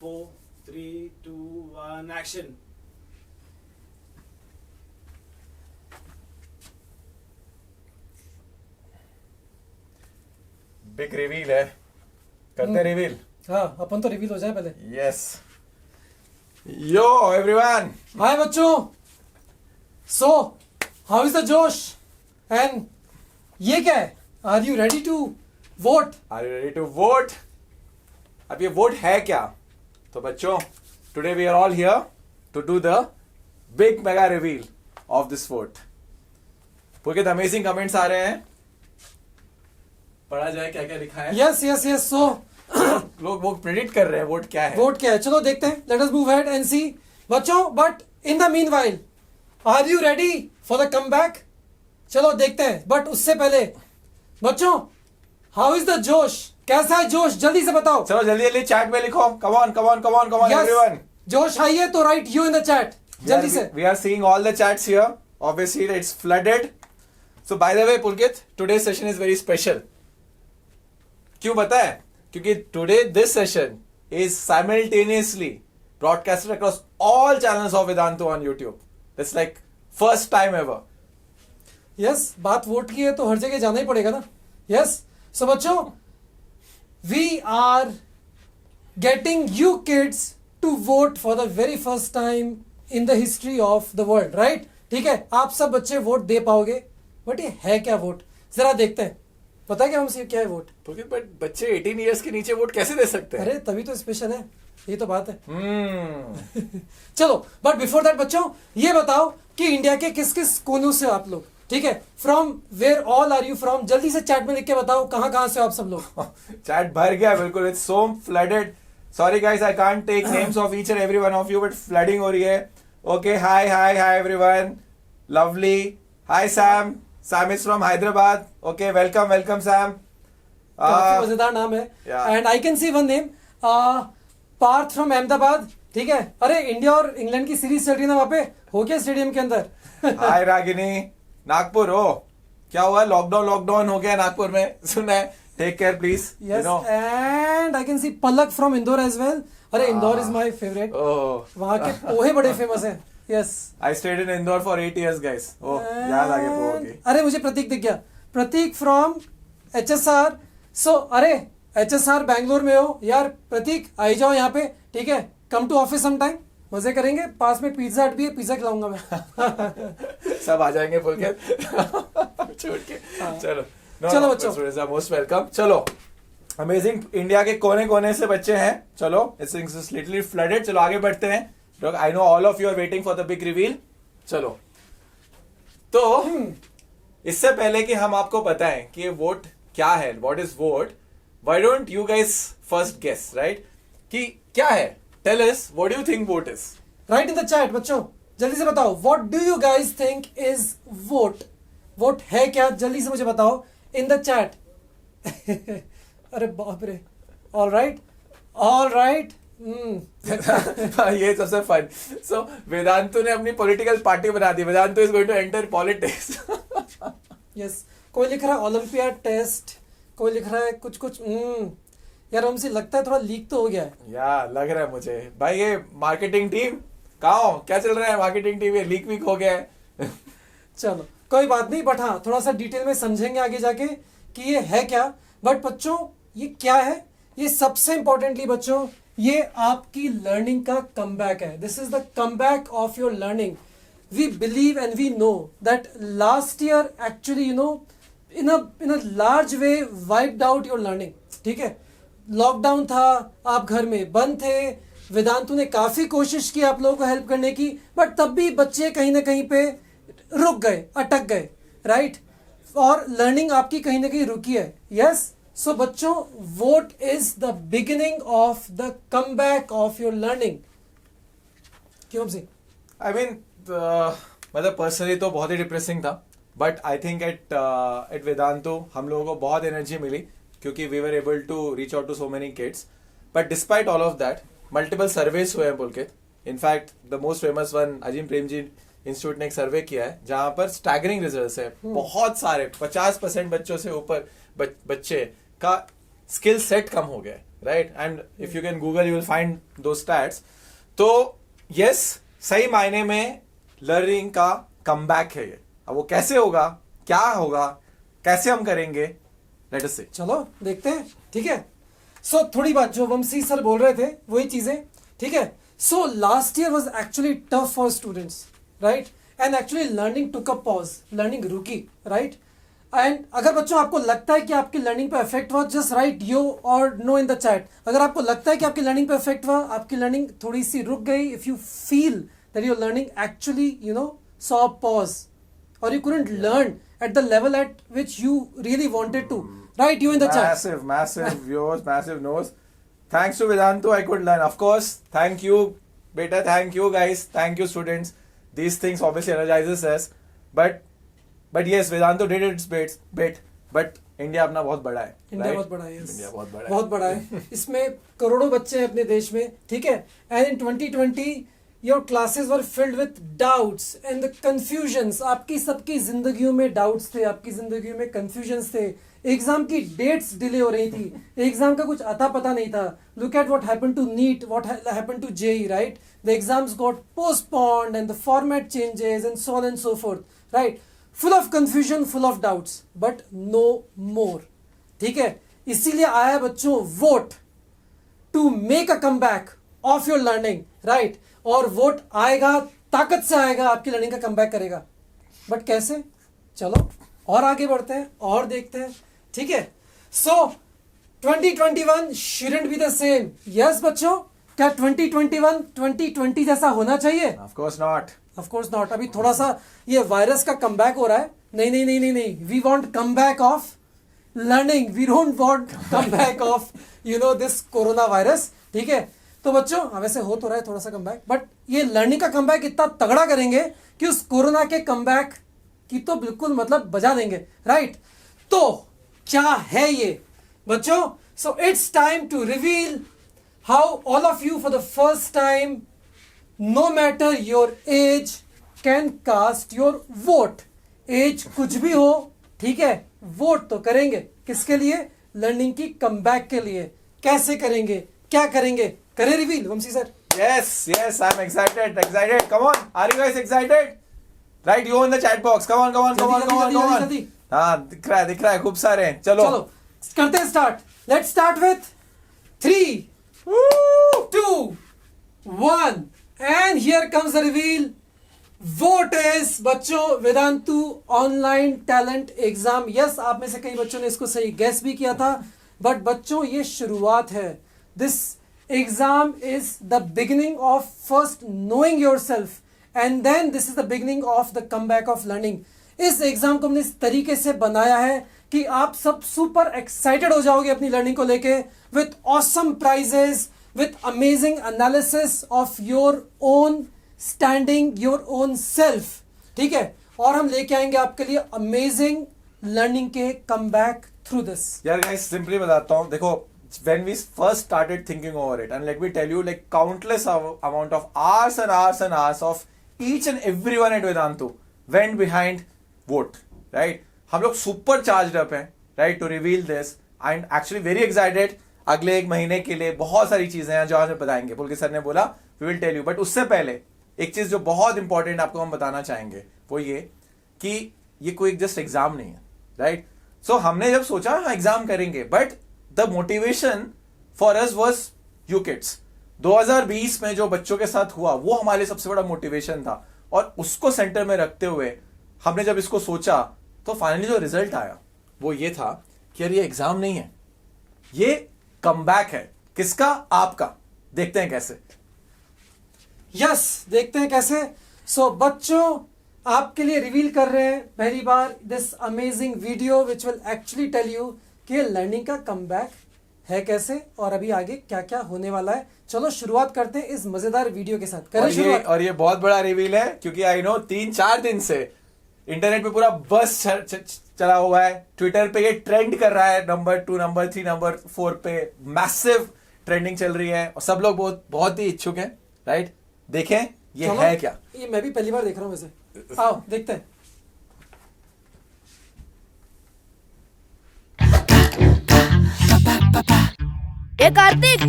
4, 3, 2, 1, action. Big reveal है, करते reveal. हाँ, अपन तो रिवील हो जाए पहले। यस यो एवरीवन, हाय बच्चों। So how is the josh and ये क्या है? Are you ready to vote? Are you ready to vote? अब ये वोट है क्या? तो बच्चों, today we are all here to do the big mega reveal of this vote. Pulkit, amazing comments आ रहे हैं, पढ़ा जाए क्या क्या लिखा है। Yes yes yes. सो लोग वो प्रेडिक्ट कर रहे हैं वोट क्या है। वोट क्या है, चलो देखते हैं। Let us move head and see बच्चों। But in the meanwhile, are you ready for the comeback? चलो देखते हैं, बट उससे पहले बच्चों, हाउ इज द जोश? कैसा है जोश? जल्दी से बताओ। चलो जल्दी जल्दी चैट में लिखो। Come on come on come on come on everyone. जोश आई है तो right you in the chat जल्दी से। We are seeing all the chats here. Obviously, it's flooded. So, by the way, Pulkit, today's session is very special. क्यों पता है? क्योंकि today this session is simultaneously broadcasted across all channels of Vedantu on YouTube. That's like first time ever. Yes, बात vote की है तो हर जगह जाना ही पड़ेगा ना। यस, सो बच्चों, we are getting you kids to vote for the very first time in the history of the world, right? ठीक है, आप सब बच्चे वोट दे पाओगे, बट ये है क्या वोट? जरा देखते हैं। पता है क्या हमसे क्या है वोट? Pulkit, but बच्चे 18 years के नीचे वोट कैसे दे सकते हैं? अरे तभी तो स्पेशल है, ये तो बात है। चलो, बट बिफोर दैट बच्चों, ये बताओ कि इंडिया के किस किस कोनों से आप लोग, ठीक है? From where all are you from? जल्दी से चैट में लिख के बताओ कहाँ कहाँ से हो आप सब लोग। चैट भर गया बिल्कुल, it's so flooded. Sorry guys, I can't take names of each and every one of you, but flooding हो रही है। Okay, hi hi hi everyone, lovely. Hi Sam, Sam is from Hyderabad. Okay, welcome welcome Sam. काफी मजेदार नाम है। Yeah. And I can see one name, Parth from Ahmedabad. ठीक है, अरे इंडिया और इंग्लैंड की सीरीज चल रही है ना वहां पे, हो गया स्टेडियम के अंदर। हाय रागिनी, नागपुर हो? क्या हुआ, लॉकडाउन लॉकडाउन हो गया नागपुर में, सुना है? Take care please. Yes, and I can see Palak from Indore as well. अरे Indore is my favourite, oh, वहां के पोहे बड़े फेमस हैं। Yes, I stayed in Indore for 8 years guys. Oh, याद आ गया पोहा की। अरे मुझे प्रतीक दिख गया, प्रतीक फ्रॉम HSR। सो अरे HSR बैंगलोर में हो यार, प्रतीक आई जाओ यहाँ पे, ठीक है? Come to office some time, मजे करेंगे। पास में पिज्जा हट भी है, पिज्जा खिलाऊंगा मैं। सब आ जाएंगे पुलकित छोड़ के। चलो चलो बच्चों, मोस्ट वेलकम। चलो, अमेजिंग, इंडिया के कोने कोने से बच्चे हैं। चलो, इट्स लिटरली फ्लडेड। चलो आगे बढ़ते हैं। I know all of you are waiting for the big reveal. चलो, तो इससे पहले कि हम आपको बताएं कि वोट क्या है, what is vote, why don't you guys first guess, right? कि क्या है? Tell us what do you think vote is. Right in the chat बच्चों, जल्दी से बताओ, what do you guys think is vote? Vote है क्या? जल्दी से मुझे बताओ इन द चैट। अरे बाप रे। All right, all right. ये सबसे फन। सो वेदांतु ने अपनी पॉलिटिकल पार्टी बना दी। Vedantu is going to enter politics. Yes, कोई लिख रहा है ओलंपियाड टेस्ट, कोई लिख रहा है कुछ कुछ। यार हमसे लगता है थोड़ा लीक तो हो गया है। या लग रहा है मुझे भाई, ये मार्केटिंग टीम कहाँ हो? क्या चल रहा है मार्केटिंग टीम? ये लीक वीक हो गया है। चलो कोई बात नहीं, बट हाँ थोड़ा सा डिटेल में समझेंगे आगे जाके कि ये है क्या। बट बच्चों, ये क्या है? ये सबसे इंपॉर्टेंटली बच्चों, ये आपकी लर्निंग का कमबैक है। This is the comeback of your learning. We believe and we know that last year actually you know in a large way wiped out your learning. ठीक है, लॉकडाउन था, आप घर में बंद थे। वेदांतु ने काफी कोशिश की आप लोगों को हेल्प करने की, बट तब भी बच्चे कहीं ना कहीं पे रुक गए, अटक गए, राइट? और लर्निंग आपकी कहीं ना कहीं रुकी है। यस, सो बच्चों, vote is the beginning of the comeback of your learning. क्यों जी? आई मीन, मतलब पर्सनली तो बहुत ही डिप्रेसिंग था, but I think at Vedantu हम लोगों को बहुत एनर्जी मिली क्योंकि we were able to reach out to so many kids. But despite all of that, multiple surveys हुए हैं Pulkit. In fact the most famous one, Azim Premji institute ने एक सर्वे किया है जहां पर स्टैगरिंग रिजल्ट्स है। बहुत सारे 50% बच्चों से ऊपर बच्चे का स्किल सेट कम हो गया है। Right, and if you can Google you will find दो स्टैट्स. तो यस, सही मायने में लर्निंग का कमबैक है ये. अब वो कैसे होगा, क्या होगा, कैसे हम करेंगे, लेट अस सी. चलो देखते हैं. ठीक है, सो थोड़ी बात जो वंशी सर बोल रहे थे वही चीजें. ठीक है, so last year was actually tough for students, right, and actually learning took a pause, learning रुकी, राइट. एंड अगर बच्चों आपको लगता है कि आपकी लर्निंग पे इफेक्ट हुआ, जस्ट राइट यो और नो इन द चैट. अगर आपको लगता है कि आपकी लर्निंग पे इफेक्ट हुआ, आपकी लर्निंग थोड़ी सी रुक गई, if you feel that your learning actually saw a pause or you couldn't learn at the level at which you really wanted to, write you in the chat. Massive viewers, massive no's. Thanks to Vedantu, I could learn. Of course, thank you, beta. Thank you, guys. Thank you, students. These things obviously energizes us. But yes, Vedantu did its bit. But India अपना बहुत बड़ा है. India right? बहुत बड़ा है. yes. India बहुत बड़ा है. बहुत बड़ा है. इसमें करोड़ों बच्चे हैं अपने देश में. ठीक है, and in 2020 your classes were filled with doubts and the confusions. आपकी सबकी जिंदगियों में doubts थे, आपकी जिंदगियों में confusions थे. एग्जाम की डेट्स डिले हो रही थी, एग्जाम का कुछ अता पता नहीं था. Look at what happened to NEET, what happened to JEE, right. The exams got postponed and the format changes and so on and so forth, right. Full of confusion, full of doubts, but no more. ठीक है, इसीलिए आया बच्चों vote to make a comeback of your learning, right. और vote आएगा, ताकत से आएगा, आपकी लर्निंग का कमबैक करेगा. बट कैसे? चलो और आगे बढ़ते हैं और देखते हैं. ठीक है, सो 2021 shouldn't be the same. Yes बच्चों, क्या 2021 2020 जैसा होना चाहिए? Of course not. Of course not. अभी थोड़ा सा ये वायरस का कमबैक हो रहा है. नहीं नहीं नहीं नहीं नहीं, we want comeback of learning, we don't want comeback of this corona virus. ठीक है, तो बच्चों वैसे हो तो रहा है थोड़ा सा कमबैक, बट ये लर्निंग का कमबैक इतना तगड़ा करेंगे कि उस कोरोना के कमबैक की तो बिल्कुल मतलब बजा देंगे, राइट. तो क्या है ये बच्चों? So it's time to reveal how all of you for the first time, no matter your age, can cast your vote. Age कुछ भी हो, ठीक है, वोट तो करेंगे. किसके लिए? लर्निंग की कमबैक के लिए. कैसे करेंगे, क्या करेंगे, करें reveal Vamshi sir? Yes, I'm excited. Come on, are you guys excited? Write you in the chat box. Come on. जल्दी. हाँ, दिख रहा है खूब सारे हैं. चलो करते हैं start. Let's start with 3 2 1 and here comes the reveal. Vote is बच्चों Vedantu online talent exam. Yes, आप में से कई बच्चों ने इसको सही गैस भी किया था, बट बच्चों ये शुरुआत है. This exam is the beginning of first knowing yourself and then this is the beginning of the comeback of learning. इस एग्जाम को हमने इस तरीके से बनाया है कि आप सब सुपर एक्साइटेड हो जाओगे अपनी लर्निंग को लेके, with awesome prices, with amazing analysis of your own standing, your own self. ठीक है, और हम लेके आएंगे आपके लिए अमेजिंग लर्निंग के कमबैक थ्रू दिस. यार गाइस, सिंपली बताता हूं, देखो, when we first started thinking over it, and let me tell you, like countless amount of hours and hours and hours of each and everyone at Vedantu went behind vote, right. हम लोग super charged up हैं, right, to reveal this, and actually very excited. अगले 1 महीने के लिए बहुत सारी चीजें हैं जो हमें बताएंगे. पुलकित सर ने बोला we will tell you, but उससे पहले एक चीज जो बहुत इंपॉर्टेंट आपको हम बताना चाहेंगे वो ये कि ये कोई जस्ट एग्जाम नहीं है, राइट. सो हमने जब सोचा हाँ एग्जाम करेंगे, but the motivation for us was you kids. 2020 में जो बच्चों के साथ हुआ वो हमारे सबसे बड़ा मोटिवेशन था, और उसको सेंटर में रखते हुए हमने जब इसको सोचा तो फाइनली जो रिजल्ट आया वो ये था कि यार ये एग्जाम नहीं है, ये कमबैक है. किसका? आपका. देखते हैं कैसे. यस, देखते हैं कैसे. सो बच्चों आपके लिए रिवील कर रहे हैं पहली बार this amazing video which will actually tell you कि लर्निंग का कमबैक है कैसे और अभी आगे क्या क्या होने वाला है. चलो शुरुआत करते हैं इस मजेदार वीडियो के साथ. करें शुरुआत. और ये बहुत बड़ा रिवील है क्योंकि आई नो 3-4 दिन से इंटरनेट पे पूरा बस चला हुआ है. ट्विटर पे ये ट्रेंड कर रहा है, नंबर 2, नंबर 3, नंबर 4 पे मैसिव ट्रेंडिंग चल रही है और सब लोग बहुत ही इच्छुक हैं, राइट. देखें ये है क्या. ये मैं भी पहली बार देख रहा हूं वैसे. आओ देखते हैं. ये कार्तिक,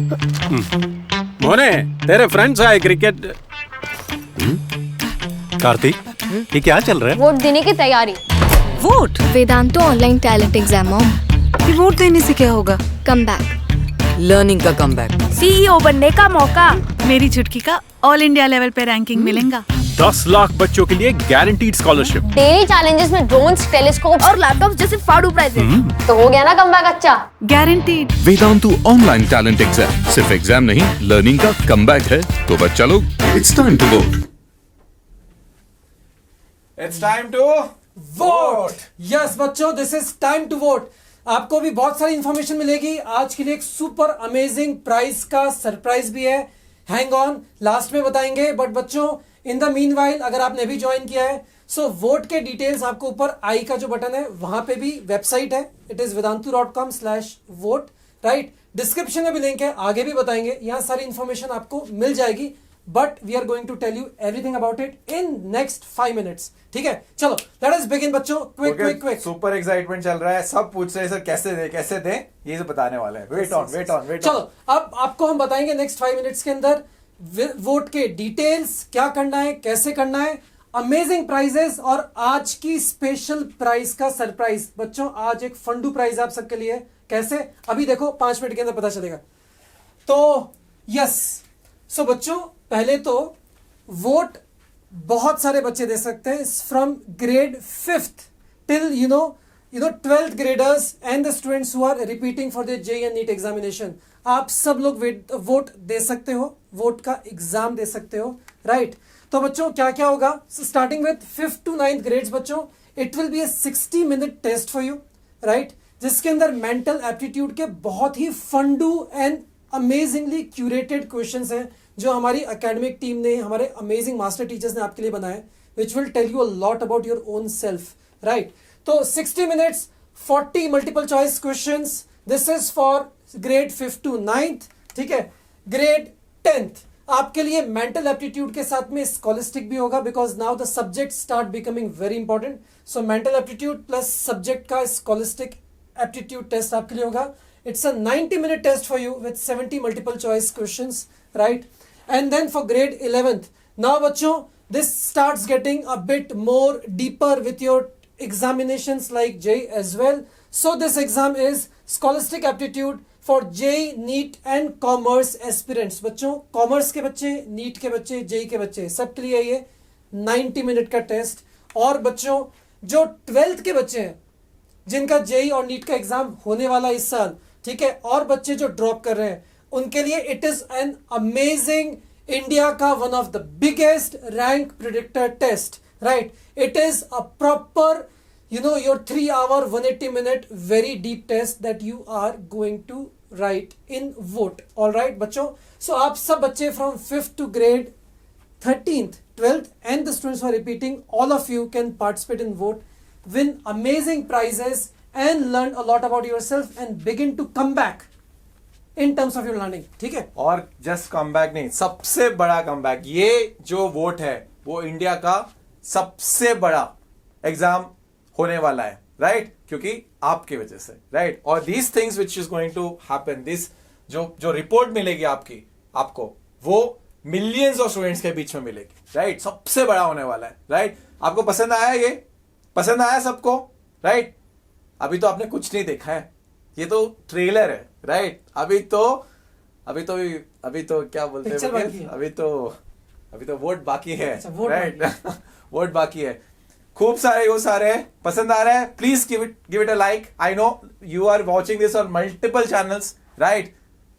मोने तेरे फ्रेंड्स आए क्रिकेट। कार्तिक, ये क्या चल रहा है? वोट देने की तैयारी। Vote? वेदांतो online talent exam mom. ये वोट देने से क्या होगा? कम बैक, लर्निंग का कमबैक, सीईओ बनने का मौका। मेरी चुटकी का ऑल इंडिया लेवल पे रैंकिंग मिलेगा। 10 लाख बच्चों के लिए गारंटीड स्कॉलरशिप। डेली चैलेंजेस में ड्रोन्स, टेलीस्कोप और लैपटॉप जैसे फाड़ू प्राइजेस। तो हो गया ना कम बैक अच्छा। Guaranteed. Vedantu online talent exam सिर्फ एग्जाम नहीं, लर्निंग का कमबैक है। तो बच्चा लोग, it's time to vote. It's time to vote. Yes बच्चों, this is time to vote. आपको भी बहुत सारी इंफॉर्मेशन मिलेगी। आज के लिए एक सुपर अमेजिंग प्राइस का सरप्राइज भी है। हैंग ऑन, लास्ट में बताएंगे। बट बच्चों, इन द मीनवाइल अगर आपने अभी ज्वाइन किया है, सो वोट के डिटेल्स आपको ऊपर आई का जो बटन है वहां पे भी वेबसाइट है, it is vedantu.com/vote, right. Description में भी लिंक है, आगे भी बताएंगे। यहां सारी इंफॉर्मेशन आपको मिल जाएगी, but we are going to tell you everything about it in next 5 minutes. ठीक है, चलो लेट अस बिगिन बच्चों। क्विक। सुपर एक्साइटमेंट चल रहा है, सब पूछ रहे हैं सर कैसे दे, ये तो बताने वाला है। Wait on. चलो अब आपको हम बताएंगे नेक्स्ट 5 मिनट्स के अंदर वोट के डिटेल्स, क्या करना है, कैसे करना है, अमेजिंग प्राइजेस और आज की स्पेशल प्राइज का सरप्राइज। बच्चों, आज एक फंडू प्राइज आप सबके लिए। कैसे, अभी देखो 5 मिनट के अंदर पता चलेगा। तो यस, सो बच्चों, पहले तो वोट बहुत सारे बच्चे दे सकते हैं, from grade 5th till you know 12th graders and the students who are repeating for the JEE and NEET examination. आप सब लोग वोट दे सकते हो, वोट का एग्जाम दे सकते हो, राइट। तो बच्चों क्या क्या होगा, starting with 5th to 9th grades बच्चों, it will be a 60-minute test for you, right, जिसके अंदर मेंटल एप्टीट्यूड के बहुत ही फंडू एंड अमेजिंगली क्यूरेटेड क्वेश्चंस हैं जो हमारी एकेडमिक टीम ने, हमारे अमेजिंग मास्टर टीचर्स ने आपके लिए बनाए, which will tell you a lot about your own self, right. तो 60 minutes, 40 multiple choice questions, this is for grade 5th to 9th, ठीक है। ग्रेड 10th आपके लिए मेंटल एप्टीट्यूड के साथ में स्कॉलिस्टिक भी होगा, because now the subject start becoming very important. So mental aptitude plus subject का स्कॉलिस्टिक एप्टीट्यूड टेस्ट आपके लिए होगा। It's a 90-minute test for you with 70 multiple choice questions, right. And then for grade 11th, now बच्चों this starts getting a bit more deeper with your examinations like JEE as well. So this exam is scholastic aptitude for JEE, NEET and commerce aspirants. बच्चों, commerce के बच्चे, NEET के बच्चे, JEE के बच्चे, सबके लिए ये 90 मिनट का टेस्ट। और बच्चों जो 12th के बच्चे हैं जिनका जेई और नीट का एग्जाम होने वाला इस साल, ठीक है, और बच्चे जो ड्रॉप कर रहे हैं उनके लिए it is an amazing, India का one of the biggest rank predictor test, right? It is a proper, your 3-hour 180-minute very deep test that you are going to write in vote. All right बच्चों, so आप सब बच्चे from 5th to grade 13th, 12th and the students who are repeating, all of you can participate in vote, win amazing prizes and learn a lot about yourself and begin to come back in terms of your learning, ठीक है। और just come back नहीं, सबसे बड़ा कम back, ये जो vote है वो इंडिया का सबसे बड़ा एग्जाम होने वाला है, राइट, क्योंकि आपकी वजह से, राइट। और these things which is going to happen, this जो रिपोर्ट मिलेगी आपको वो मिलियंस ऑफ स्टूडेंट्स के बीच में मिलेगी, राइट। सबसे बड़ा होने वाला है, राइट। आपको पसंद आया, ये पसंद आया सबको, राइट। अभी तो आपने कुछ नहीं देखा है, ये तो ट्रेलर है, राइट। अभी तो क्या बोलते हैं, अभी तो वोट बाकी है, राइट। वोट बाकी है, खूब सारे पसंद आ रहा है, please give it a like. I know you are watching this on multiple channels, right.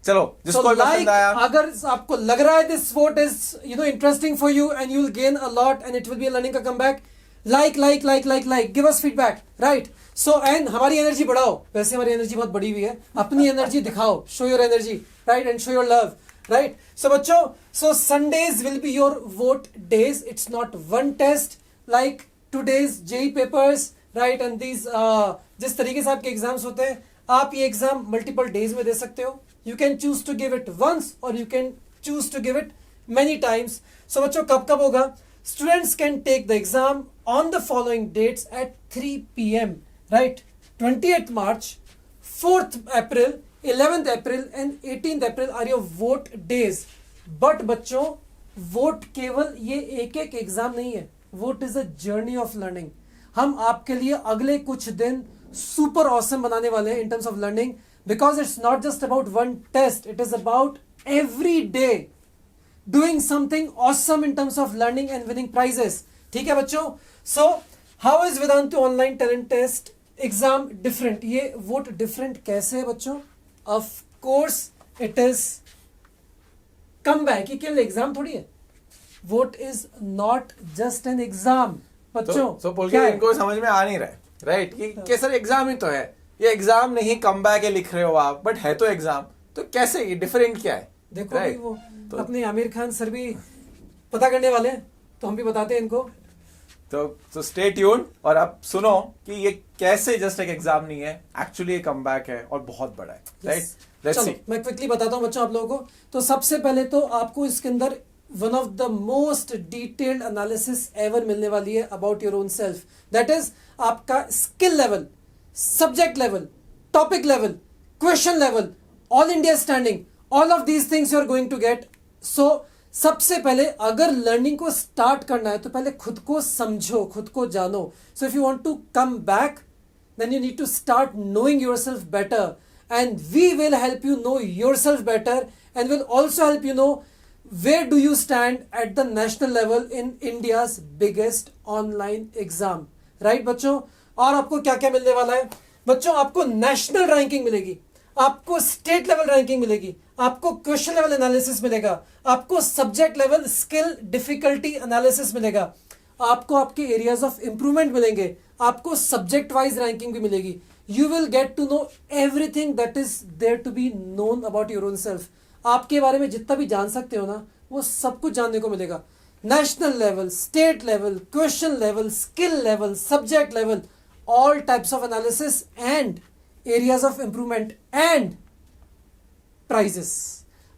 चलो जिसको पसंद आया, अगर आपको लग रहा है this vote is interesting for you and you will gain a lot and it will be a learning का comeback, like give us feedback, right. So and हमारी एनर्जी बढ़ाओ, वैसे हमारी एनर्जी बहुत बड़ी हुई है, अपनी एनर्जी दिखाओ, show your energy, right, and show your love, right? So बच्चों, so Sundays will be your vote days. It's not one test like today's JEE papers, right? And these जिस तरीके से आपके एग्जाम्स होते हैं, आप ये एग्जाम मल्टीपल डेज में दे सकते हो. You can choose to give it once or you can choose to give it many times. So बच्चों, कब होगा? Students can take the exam on the following dates at 3 PM, right? 28th March, 4th April 11th April and 18th April are your vote days. But बच्चों, vote केवल ये एक एक exam नहीं है. Vote is a journey of learning. हम आपके लिए अगले कुछ दिन सुपर ऑसम बनाने वाले हैं in terms of learning, because it's not just about one test, it is about every day doing something awesome in terms of learning and winning prizes. ठीक है बच्चों. So how is Vedantu online talent test exam different? ये vote different कैसे है बच्चों? Of course it is come back. ये केवल exam थोड़ी है. Vote is not just an exam बच्चों. तो बोल क्या के है? इनको समझ में आ नहीं रहा है, राइट? कि सर एग्जाम ही तो है. ये एग्जाम नहीं, कम बैक है लिख रहे हो आप, बट है तो एग्जाम. तो कैसे ये डिफरेंट क्या है? देखो Right. भाई, वो तो- अपने आमिर खान सर भी पता करने वाले हैं, तो हम भी बताते हैं इनको. तो स्टे ट्यून्ड और आप सुनो कि ये कैसे जस्ट एक एग्जाम नहीं है, एक्चुअली एक कमबैक है और बहुत बड़ा है, राइट? लेट्स चलो सी. मैं क्विकली बताता हूं बच्चों आप लोगों को. तो सबसे पहले तो आपको इसके अंदर one of the most detailed analysis ever मिलने वाली है about your own self. That is आपका skill level, subject level, topic level, question level, all India standing, all of these things you are going to get. So सबसे पहले अगर learning को start करना है तो पहले खुद को समझो, खुद को जानो. So if you want to come back, then you need to start knowing yourself better, and we will help you know yourself better, and will also help you know where do you stand at the national level in India's biggest online exam. right बच्चों? और आपको क्या क्या मिलने वाला है बच्चों? आपको नेशनल रैंकिंग मिलेगी, आपको स्टेट लेवल रैंकिंग मिलेगी, आपको क्वेश्चन लेवल एनालिसिस मिलेगा, आपको subject level skill difficulty analysis मिलेगा, आपको आपके एरियाज ऑफ इंप्रूवमेंट मिलेंगे, आपको सब्जेक्ट वाइज रैंकिंग भी मिलेगी. You will get to know everything that is there to be known about your own self. आपके बारे में जितना भी जान सकते हो ना, वो सब कुछ जानने को मिलेगा. National level, state level, question level, skill level, subject level, all types of analysis and areas of improvement and prizes.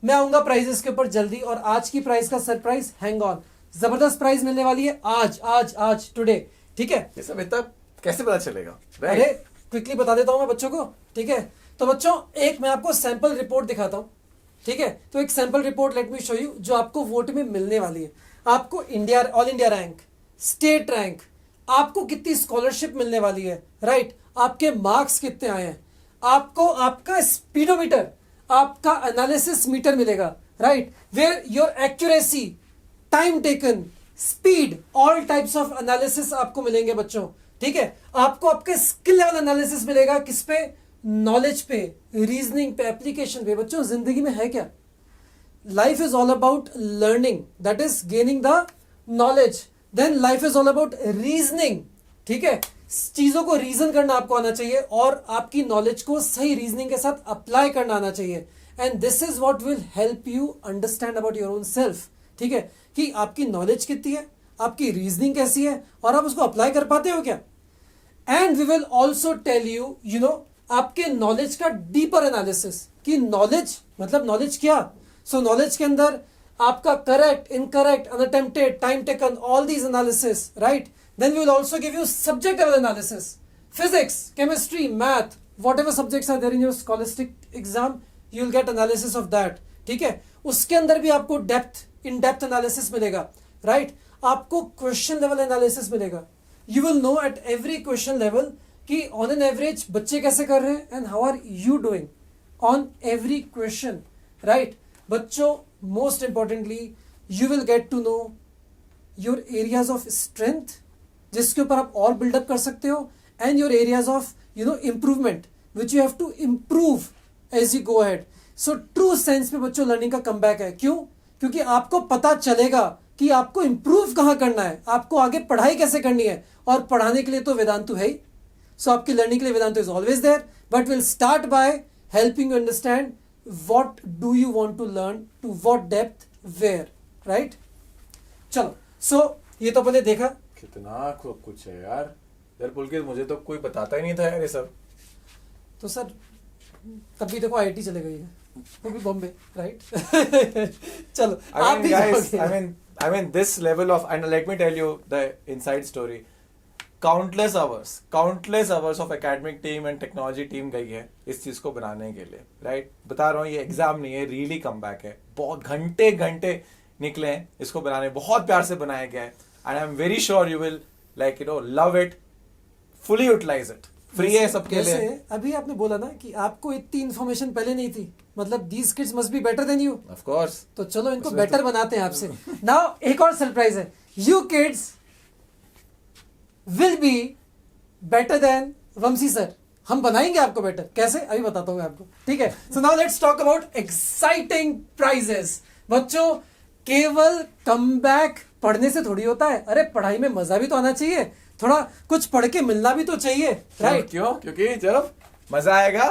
मैं आऊंगा प्राइजेस के ऊपर जल्दी, और आज की प्राइस का सरप्राइज, हैंग ऑन, जबरदस्त प्राइज मिलने वाली है आज आज आज टुडे. ठीक है? ये सब इतना कैसे पता चलेगा, अरे राइट? क्विकली बता देता हूं मैं बच्चों को. ठीक है? तो बच्चों एक मैं आपको सैंपल रिपोर्ट दिखाता हूं. ठीक है? तो एक sample report let me show you जो आपको वोट में मिलने वाली है. आपको India, all India rank, state rank, आपको कितनी स्कॉलरशिप मिलने वाली है, राइट? आपके मार्क्स कितने आए हैं, आपको आपका स्पीडोमीटर, आपका एनालिसिस मीटर मिलेगा, right? Where your accuracy, time taken, speed, all types of analysis आपको मिलेंगे बच्चों. ठीक है? आपको आपके स्किल लेवल एनालिसिस मिलेगा. किस पे? नॉलेज पे, रीजनिंग पे, एप्लीकेशन पे. बच्चों जिंदगी में है क्या? Life is all about learning, that is gaining the knowledge. Then life is all about reasoning. ठीक है? चीजों को रीजन करना आपको आना चाहिए और आपकी नॉलेज को सही रीजनिंग के साथ अप्लाई करना आना चाहिए. And this is what will help you understand about your own self. ठीक है? कि आपकी नॉलेज कितनी है, आपकी रीजनिंग कैसी है, और आप उसको अप्लाई कर पाते हो क्या. And we will also tell you, you know, आपके नॉलेज का डीपर एनालिसिस, कि नॉलेज मतलब नॉलेज क्या. सो नॉलेज के अंदर आपका correct, incorrect, unattempted, time taken, all these analysis, right? Then we will also give you subject level analysis, physics, chemistry, math, whatever subjects are there in your scholastic exam, you will get analysis of that. ठीक है? उसके अंदर भी आपको depth, इन depth analysis मिलेगा, right? आपको question level analysis मिलेगा. You will know at every question level कि ऑन एन एवरेज बच्चे कैसे कर रहे हैं and how are you doing on every question, right? बच्चों most importantly you will get to know your areas of strength, जिसके ऊपर आप और बिल्डअप कर सकते हो, and your areas of, you know, improvement which you have to improve as you go ahead. So true sense में बच्चों learning का कमबैक है. क्यों? क्योंकि आपको पता चलेगा कि आपको इंप्रूव कहां करना है, आपको आगे पढ़ाई कैसे करनी है, और पढ़ाने के लिए तो वेदांतु है ही. सो आपकी लर्निंग के लिए Vedantu is always there, but will start by helping you understand what do you want to learn, to what depth, where, right? चलो, सो ये तो पहले देखा. कितना कुछ है यार. यार पुलकित, मुझे तो कोई बताता ही नहीं था यार ये सब. तो सर तभी देखो IIT चले गई है, वो भी बॉम्बे, राइट? चलो आप भी guys, जाओगे. I mean this level of, and let me tell you the inside story. Countless hours of academic team and technology team गई है इस चीज को बनाने के लिए, राइट? बता रहा हूँ, ये एग्जाम नहीं है, रियली कमबैक है। बहुत घंटे निकले हैं इसको बनाने, बहुत प्यार से बनाया गया है, and I am very sure you will like love it, fully utilize it. Free है सबके लिए। जैसे अभी आपने बोला ना कि आपको इतनी इन्फॉर्मेशन पहले नहीं थी, मतलब these kids must be better then you. Of course. तो चलो इनको बेटर बनाते हैं आपसे। नाउ एक और सरप्राइज है, you kids will be better than Vanshi sir. हम बनाएंगे आपको बेटर, कैसे अभी बताता हूँ मैं आपको, ठीक है? So now let's talk about exciting prices. बच्चों, केवल कमबैक पढ़ने से थोड़ी होता है, अरे पढ़ाई में मजा भी तो आना चाहिए, थोड़ा कुछ पढ़ के मिलना भी तो चाहिए, राइट? क्यों? क्योंकि जब मजा आएगा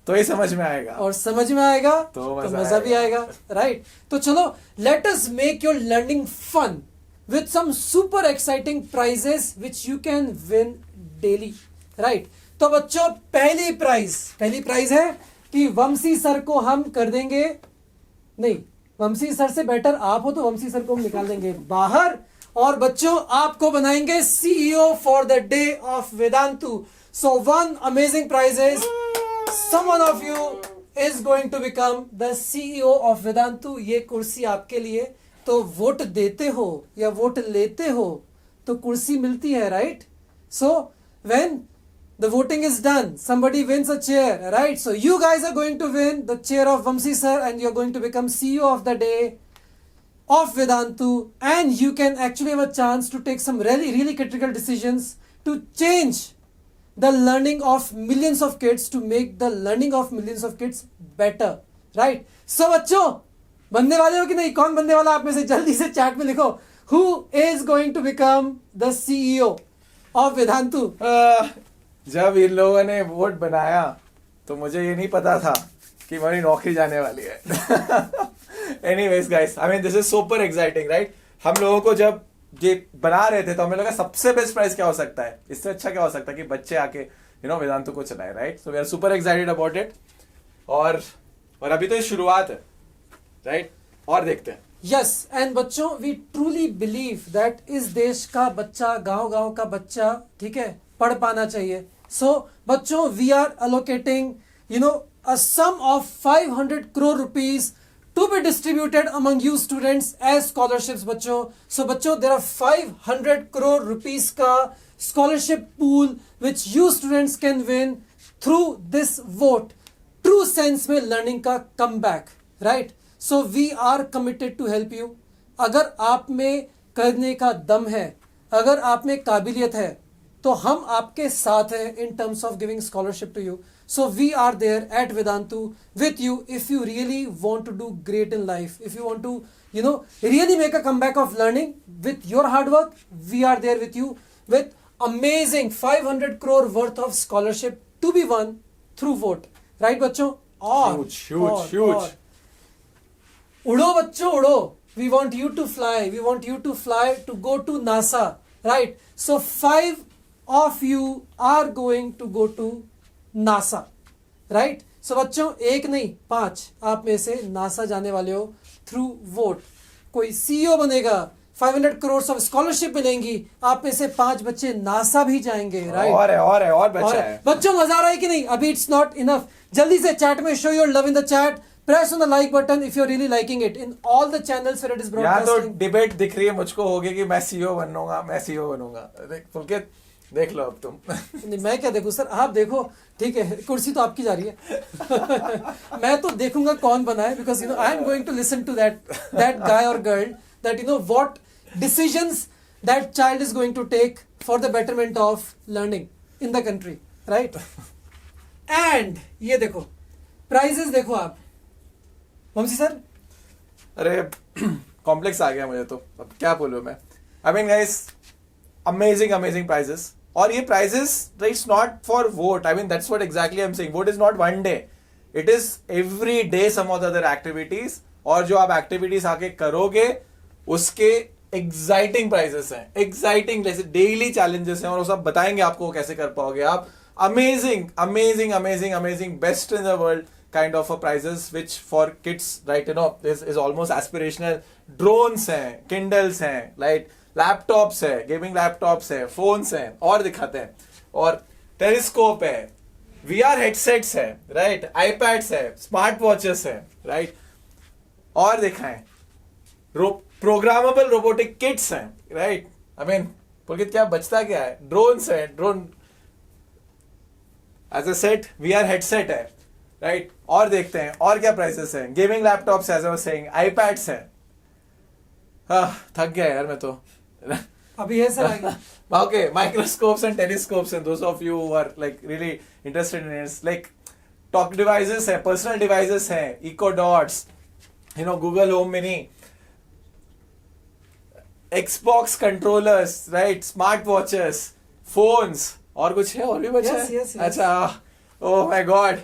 तो ही समझ में आएगा, और समझ में आएगा तो मजा भी आएगा, राइट? तो चलो, let us make your learning fun with some super exciting prizes which you can win daily, right? तो बच्चों, पहली प्राइज है कि वंशी सर को हम कर देंगे, नहीं, वंशी सर से बेटर आप हो तो वंशी सर को हम निकाल देंगे बाहर, और बच्चों आपको बनाएंगे CEO for the day of Vedantu. So one amazing prize is someone of you is going to become the CEO of Vedantu. ये कुर्सी आपके लिए, तो वोट देते हो या वोट लेते हो तो कुर्सी मिलती है, right? So when the voting is done, somebody wins a chair, right? So you guys are going to win the chair of Vamsi sir and you're going to become CEO of the day of Vedantu, and you can actually have a chance to take some really critical decisions to change the learning of millions of kids, to make the learning of millions of kids better, right? So बच्चों, बनने वाले हो कि नहीं? कौन बनने वाला आप में से? जल्दी से चैट में लिखो, who is going to become the CEO of Vedantu. जब इन लोगों ने वोट बनाया तो मुझे ये नहीं पता था कि मेरी नौकरी जाने वाली है। Anyways guys, I mean this is super exciting, right? हम लोगों को जब ये बना रहे थे तो हमें लगा सबसे बेस्ट प्राइस क्या हो सकता है, इससे अच्छा क्या हो सकता है कि बच्चे आके वेदांतु को चलाए, right? So we are super excited about it, और अभी तो ये शुरुआत है, राइट? और देखते हैं। यस, एंड बच्चों, वी ट्रूली बिलीव दैट इस देश का बच्चा, गांव का बच्चा, ठीक है, पढ़ पाना चाहिए। सो बच्चों, we are allocating a sum of 500 crore rupees to be distributed among you students as scholarships, बच्चों। So बच्चों, there are 500 crore rupees का scholarship pool which you students can win through this vote। True sense में learning का comeback, right? So we are committed to help you। अगर आप में करने का दम है, अगर आप में काबिलियत है, तो हम आपके साथ हैं in terms of giving scholarship to you। So we are there at Vedantu with you if you really want to do great in life, if you want to really make a comeback of learning with your hard work, we are there with you with amazing 500 crore worth of scholarship to be won through vote, right बच्चों? और huge। उड़ो बच्चों, उड़ो। We want you to fly, we want you to fly to go to NASA, right? So 5 of you are going to go to NASA, right? So बच्चों, एक नहीं 5 आप में से नासा जाने वाले हो थ्रू वोट। कोई CEO बनेगा, 500 करोड़ ऑफ स्कॉलरशिप मिलेंगी, आप में से 5 बच्चे नासा भी जाएंगे, राइट? और बच्चा है। बच्चों, मजा आ रहा है कि नहीं? अभी इट्स नॉट इनफ, जल्दी से चैट में show your love in the chat, press on the like button if you're really liking it in all the channels where it is broadcasting। यहाँ तो डिबेट दिख रही है मुझको, होगी कि मैं CEO बनूंगा। पुलकित देख लो अब तुम। नहीं, मैं क्या देखूं सर, आप देखो, ठीक है, कुर्सी तो आपकी जा रही है। मैं तो देखूंगा कौन बना है, because I am going to listen to that guy और girl, that what decisions that child is going to take for the betterment of learning in the country, right? And ये देखो प्राइजेस, देखो आप वंशी सर। अरे complex आ गया मुझे तो, अब क्या बोलूं मैं। I mean guys, amazing prizes, और ये prizes it's not for vote. I mean that's what exactly I am saying. Vote is not one day, it is every day some of the other activities, और जो आप activities आके करोगे उसके exciting prizes हैं, exciting जैसे daily challenges हैं, और वो सब बताएंगे आपको कैसे कर पाओगे आप। Amazing, best in the world kind of a prizes which for kids, right, is almost aspirational. Drones हैं, Kindles हैं, right, लैपटॉप्स है, गेमिंग लैपटॉप्स है, फोन्स हैं, और दिखाते हैं, और टेलीस्कोप है, VR हेडसेट्स है, राइट, आईपैड्स है, स्मार्ट वॉचेस है, राइट, और दिखाएं प्रोग्रामेबल रोबोटिक किट्स हैं, राइट। आई मीन पुलकित क्या बचता क्या है, ड्रोन्स है, drone as a set, VR headset है, राइट, और देखते हैं और क्या प्राइसेस हैं, gaming laptops as I was saying, iPads हैं। थक गया यार मैं तो। अभी है सर आगे। Okay, microscopes and telescopes, and those of you who are like really interested in it, like talk devices है, personal devices हैं, Echo Dots, Google Home Mini, Xbox controllers, right, smart watches, phones, और कुछ है, और भी बचा है? Yes. अच्छा, oh my god,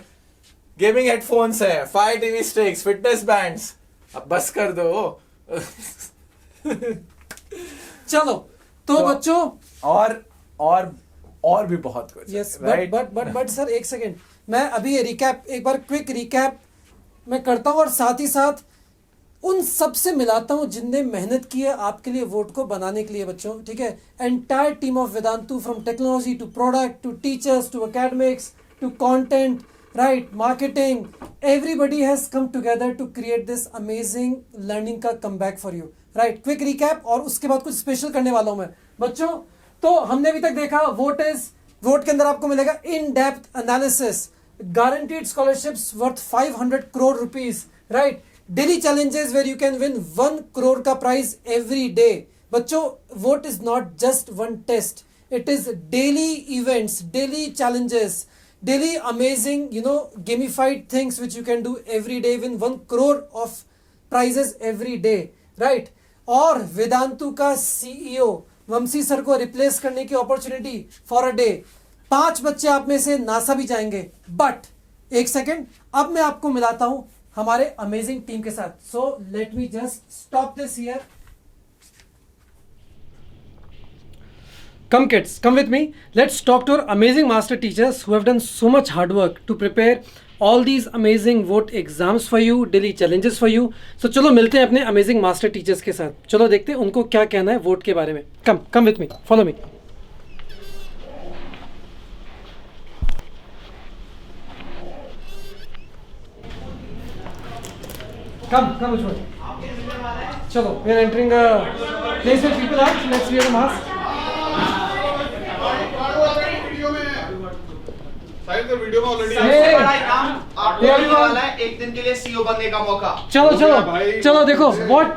gaming headphones है, Fire TV sticks, fitness bands, अब बस कर दो। चलो तो बच्चों, और भी बहुत कुछ, यस, right? बट सर एक सेकेंड, मैं अभी एक बार क्विक रिकैप मैं करता हूँ और साथ ही साथ उन सब से मिलाता हूँ जिनने मेहनत की है आपके लिए वोट को बनाने के लिए बच्चों, ठीक है। Entire team of Vedantu, from technology to product to teachers to academics to content, right, marketing, everybody has come together to create this amazing learning का comeback for you, right. Quick recap और उसके बाद कुछ स्पेशल करने वाला हूं मैं बच्चों। तो हमने अभी तक देखा वोट के अंदर आपको मिलेगा in depth analysis, guaranteed scholarships worth 500 crore rupees, right, daily challenges where you can win 1 crore का प्राइज एवरी डे। बच्चों, vote is not just one test, it is daily events, daily challenges, daily amazing gamified things which you can do every day, win 1 crore of prizes every day, right। और वेदांतु का CEO वंशी sir को replace करने की opportunity for a day, 5 बच्चे आप में से NASA भी जाएंगे। बट एक सेकेंड, अब मैं आपको मिलाता हूं हमारे अमेजिंग टीम के साथ। So let me just stop this here. Come kids, come with me. Let's talk to our amazing master teachers who have done so much hard work to prepare all these amazing vote exams for you, daily challenges for you. So चलो मिलते हैं अपने amazing master teachers के साथ। चलो देखते हैं उनको क्या कहना है वोट के बारे में। Come with me, follow me. Come which one? चलो, we are entering a place where people are. Let's wear a mask. Video में ऑलरेडी आपको मिलने वाला है एक दिन के लिए सीईओ बनने का मौका। चलो देखो what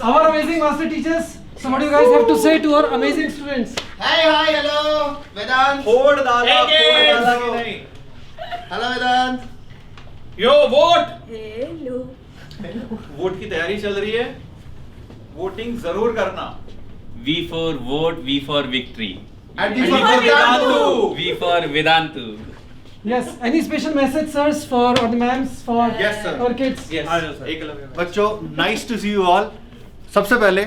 our amazing master teachers, so what do you guys have to say to our amazing students? Hi hello Vedant, फोड़ डाला नहीं, hello Vedant, yo vote, vote की तैयारी चल रही है, वोटिंग जरूर करना। V for vote, V for victory. and V for Vedantu. V for Vedantu. Yes, any special message sirs for or the ma'ams for Yes, sir. our kids? Yes. बच्चों, nice to see you all. सबसे पहले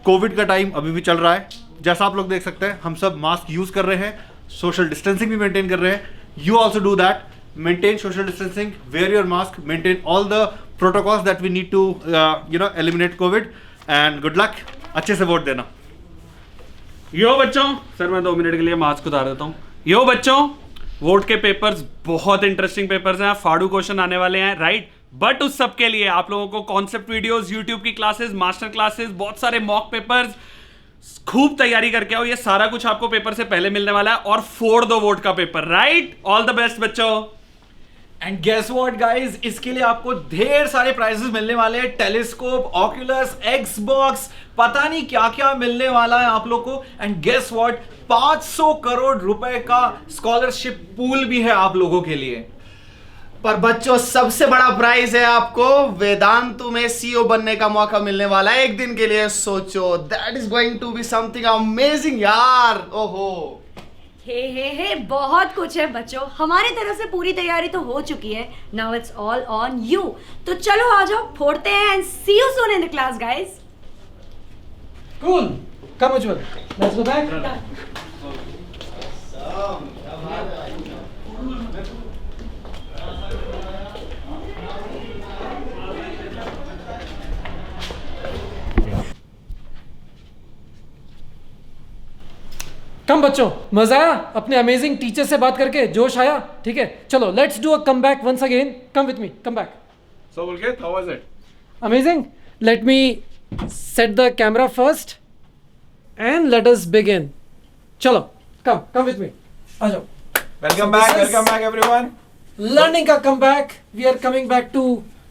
Covid का time अभी भी चल रहा है, जैसा आप लोग देख सकते हैं हम सब मास्क यूज कर रहे हैं, सोशल डिस्टेंसिंग भी मेंटेन कर रहे हैं। You also do that, maintain social distancing, wear your mask, maintain all the protocols that we need to eliminate Covid, and good luck, अच्छे से वोट देना। यो बच्चों, सर मैं 2 मिनट के लिए मास्क उतार देता हूँ। यो बच्चों, वोट के पेपर्स बहुत इंटरेस्टिंग पेपर्स हैं, फाड़ू क्वेश्चन आने वाले हैं, राइट। बट उस सब के लिए आप लोगों को कॉन्सेप्ट वीडियोस, यूट्यूब की क्लासेस, मास्टर क्लासेस, बहुत सारे मॉक पेपर्स, खूब तैयारी करके आओ। ये सारा कुछ आपको पेपर से पहले मिलने वाला है, और फोड़ दो वोट का paper, right. All the best बच्चों। एंड गेस व्हाट गाइस, इसके लिए आपको ढेर सारे प्राइजेस मिलने वाले हैं, टेलीस्कोप, ऑक्यूलस, एक्सबॉक्स, पता नहीं क्या क्या मिलने वाला है आप लोग को। एंड गेस व्हाट, 500 करोड़ रुपए का स्कॉलरशिप पूल भी है आप लोगों के लिए। पर बच्चों, सबसे बड़ा प्राइज है आपको वेदांतु में सीईओ बनने का मौका मिलने वाला है एक दिन के लिए। सोचो, that is going to be something amazing यार। ओहो, हे बहुत कुछ है बच्चों, हमारी तरफ से पूरी तैयारी तो हो चुकी है। Now it's all on you. तो चलो आ जाओ, फोड़ते हैं, and see you soon in the class guys. Cool. Come Ujjwal. Let's go back. Come बच्चों, मजा आया अपने अमेजिंग टीचर से बात करके, जोश आया? ठीक है, चलो let's do a comeback once again. Come with me, come back. So Pulkit, how was it? Amazing. Let me set the camera first and let us begin. चलो, come with me. आ जाओ. Welcome So back, this is- welcome back everyone. Learning का comeback. We are coming back to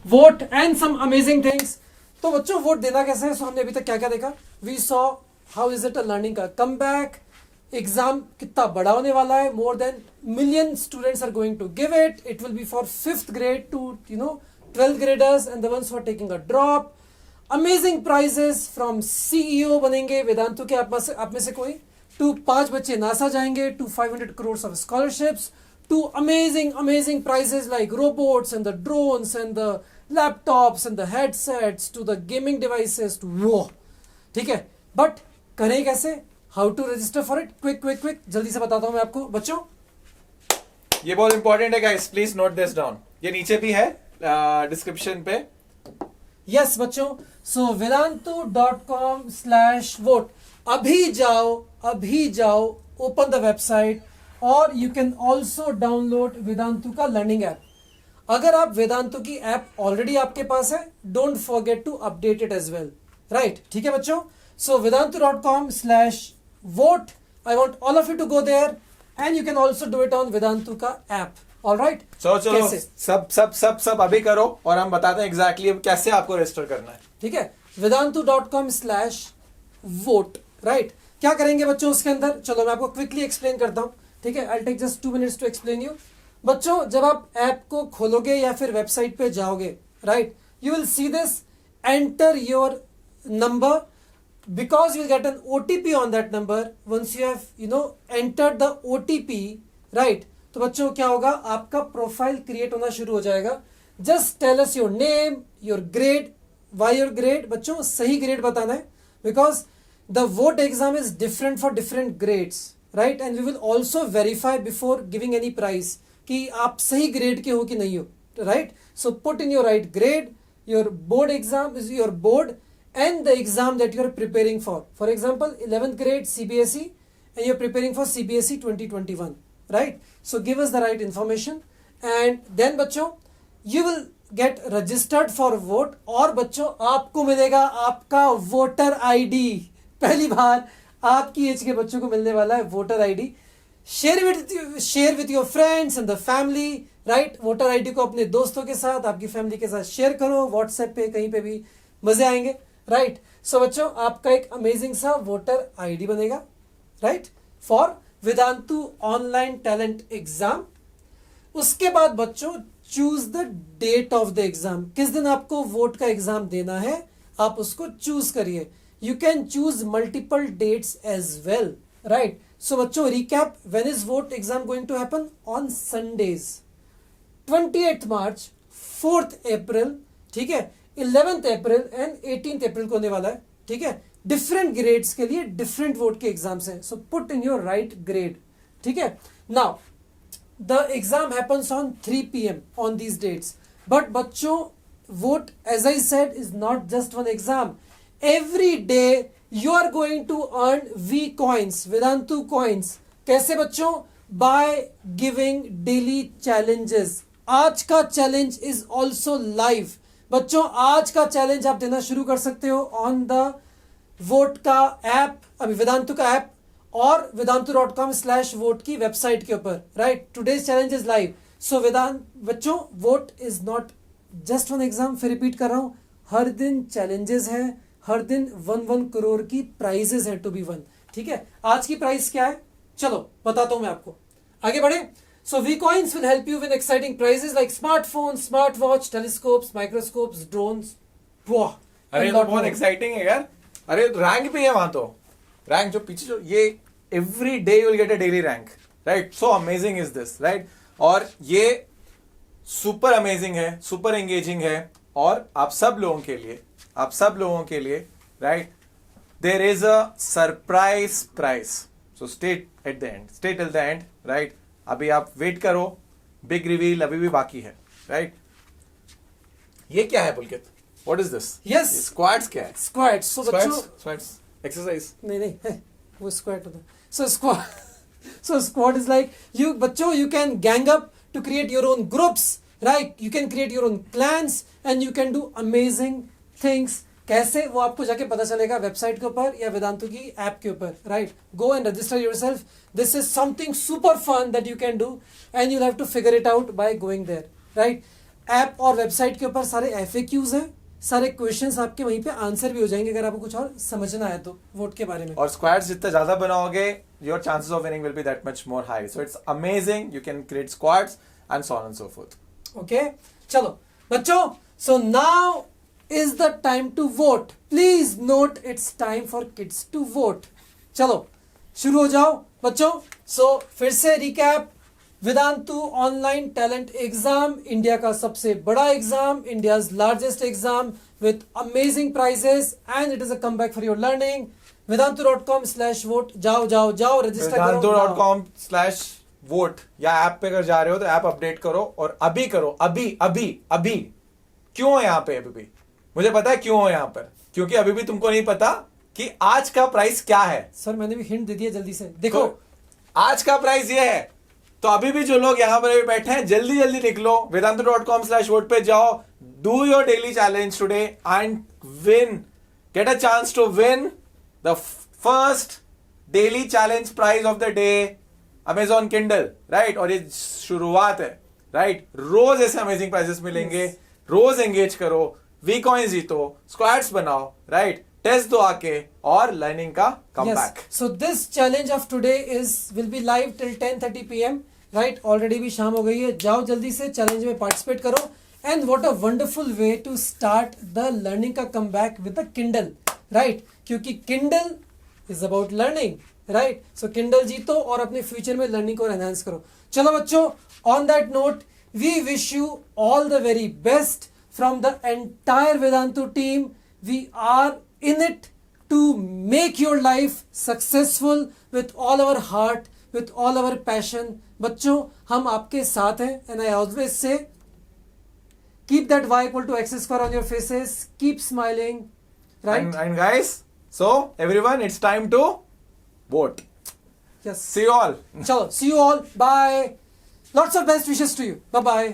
vote and some amazing things. तो बच्चों vote देना कैसे है? सो हमने अभी तक क्या क्या देखा? We saw how is it a learning का कम बैक. एग्जाम कितना बड़ा होने वाला है. More than million students are going to give it. It will be for 5th grade to 12th graders and the ones who are taking a drop. Amazing prizes from CEO बनेंगे वेदांतु के आप में से कोई. टू 5 बच्चे NASA जाएंगे. To 500 crores of scholarships. To amazing prizes like robots and the drones and the laptops and the headsets to the gaming devices to वो. ठीक है, बट करें कैसे? How to register for it? Quick जल्दी से बताता हूं मैं आपको बच्चों. ये बहुत इंपॉर्टेंट है guys, please note this down. ये नीचे भी है डिस्क्रिप्शन पे. यस बच्चों, सो vedantu.com/vote. अभी जाओ, ओपन द वेबसाइट और you can also download Vedantu का लर्निंग ऐप. अगर आप वेदांतु की ऐप ऑलरेडी आपके पास है, don't forget to update it as well. Right, ठीक है बच्चों. So vedantu.com/vote. I want all of you to go there and you can also do it on Vedantu का ऐप. ऑलराइट, चलो सब अभी करो और हम बताते हैं एग्जैक्टली कैसे आपको रजिस्टर करना है. ठीक है, vedantu.com/vote. राइट, क्या करेंगे बच्चों उसके अंदर? चलो मैं आपको क्विकली एक्सप्लेन करता हूं. ठीक है, I take just 2 minutes to explain you. बच्चों जब आप ऐप को खोलोगे या फिर वेबसाइट पे जाओगे, right, you will see this enter your number because you will get an OTP on that number. Once you have entered the OTP, right, तो बच्चों क्या होगा? आपका प्रोफाइल क्रिएट होना शुरू हो जाएगा. Just tell us your name, your grade. Why your grade? बच्चों सही ग्रेड बताना है, because the vote exam is different for different grades, right, and we will also verify before giving any prize कि आप सही ग्रेड के हो कि नहीं हो. Right, so put in your right grade. Your board exam is your board and the exam that you are preparing for. For example, 11th grade CBSE and you are preparing for CBSE 2021, right? So give us the right information and then बच्चों you will get registered for vote. और बच्चों आपको मिलेगा आपका voter ID. पहली बार आपकी as के बच्चों को मिलने वाला है voter ID. Share with your friends and the family. Right, voter ID को अपने दोस्तों के साथ, आपकी फैमिली के साथ शेयर करो, व्हाट्सएप पे, कहीं पे भी, मजे आएंगे. राइट, सो बच्चों आपका एक अमेजिंग सा वोटर ID बनेगा, right, for Vedantu online talent exam. उसके बाद बच्चों choose the date of the exam. किस दिन आपको वोट का एग्जाम देना है आप उसको चूज करिए. You can choose multiple dates as well. Right, so बच्चों recap, when is vote exam going to happen? On Sundays. 28th March, 4th April, ठीक है, 11th अप्रैल एंड 18th अप्रैल को होने वाला है. ठीक है, डिफरेंट ग्रेड्स के लिए डिफरेंट वोट के एग्जाम्स हैं. So put in your right grade. ठीक है, now the exam happens on 3 PM on these dates. But बच्चों vote, as I said, is not just one exam. Every day you are going to earn V coins, Vedantu coins. कैसे बच्चों? By giving daily challenges. आज का challenge is also live. बच्चों आज का challenge आप देना शुरू कर सकते हो ऑन द वोट का ऐप, अभी वेदांतु का ऐप और vedantu.com/vote की वेबसाइट के ऊपर. Right, today's challenge is live. So बच्चों vote is not just one exam. फिर रिपीट कर रहा हूं, हर दिन चैलेंजेस हैं, हर दिन 1 करोड़ की प्राइजेस है टू बी वन. ठीक है, आज की प्राइस क्या है चलो बताता हूं मैं आपको. आगे बढ़े. So V-Coins will help you with exciting prizes like smartphones, smartwatch, telescopes, microscopes, drones. वाह, अरे तो बहुत एक्साइटिंग है यार. अरे रैंक भी है वहां तो. रैंक जो पीछे जो ये every day you will get a daily rank. Right, so amazing is this. Right, और ये सुपर अमेजिंग है, सुपर एंगेजिंग है. और आप सब लोगों के लिए right, there is a surprise prize. So stay at the end, stay till the end. Right, अभी आप वेट करो, बिग रिवील अभी भी बाकी है. राइट, ये क्या है Pulkit? What is this? Yes, squads क्या है? स्क्वाड्स. सो बच्चों स्क्वाड्स एक्सरसाइज नहीं वो स्क्वाड होता है. So squad is like you बच्चों, you can gang up to create your own groups, right? You can create your own clans and you can do amazing things. कैसे, वो आपको जाके पता चलेगा वेबसाइट के ऊपर या वेदांतु की ऐप के ऊपर, right? Go and register yourself. This is something super fun that you can do and you have to figure it out by going there, right? App और वेबसाइट के ऊपर सारे FAQs हैं, सारे क्वेश्चंस आपके वहीं पे आंसर भी हो जाएंगे अगर आपको कुछ और समझना है तो वोट के बारे में. और स्क्वाड्स जितना ज्यादा बनाओगे, your chances of winning will be that much more high. So it's amazing. You can create squads and so on and so forth. Okay, चलो बच्चों, so now is the time to vote. Please note it's time for kids to vote. चलो शुरू हो जाओ बच्चों. So फिर से recap, Vedantu online talent exam, India का सबसे बड़ा एग्जाम, India's largest exam with amazing prizes and it is a comeback for your learning. vedantu.com/vote. जाओ जाओ जाओ, रजिस्टर करो. vedantu.com/vote या ऐप पे अगर जा रहे हो तो ऐप अपडेट करो और अभी करो. अभी अभी अभी. क्यों हो यहाँ पे अभी भी? मुझे पता है क्यों हो यहाँ पर. क्योंकि अभी भी तुमको नहीं पता कि आज का प्राइस क्या है. सर मैंने भी हिंट दे दिया, जल्दी से देखो. तो आज का प्राइस ये है. तो अभी भी जो लोग यहाँ पर अभी बैठे हैं, जल्दी जल्दी निकलो, vedantu.com/vote पे जाओ. Do your daily challenge today and win. Get a chance to win the first daily challenge prize of the day, Amazon Kindle, राइट? और ये शुरुआत है, राइट? रोज ऐसे अमेजिंग प्राइजेस मिलेंगे. रोज एंगेज करो, वी कॉइंस जीतो, स्क्वाड्स बनाओ, राइट? टेस्ट दो आके और लर्निंग का comeback. So this challenge of today will be live till 10:30 PM, right? Already भी शाम हो गई है. जाओ जल्दी से चैलेंज में पार्टिसिपेट करो. And what a wonderful way to start the learning का comeback with the Kindle, right? क्योंकि Kindle is about learning, right? So Kindle जीतो और अपने फ्यूचर में लर्निंग को एनहांस करो. चलो बच्चों, on that note we wish you all the very best from the entire Vedantu team. We are in it to make your life successful with all our heart, with all our passion. बच्चों, हम आपके साथ हैं and I always say keep that Y equal to X square on your faces, keep smiling, right? And guys, so everyone, it's time to vote. Yes. See you all. चलो, see you all. Bye. Lots of best wishes to you. Bye bye.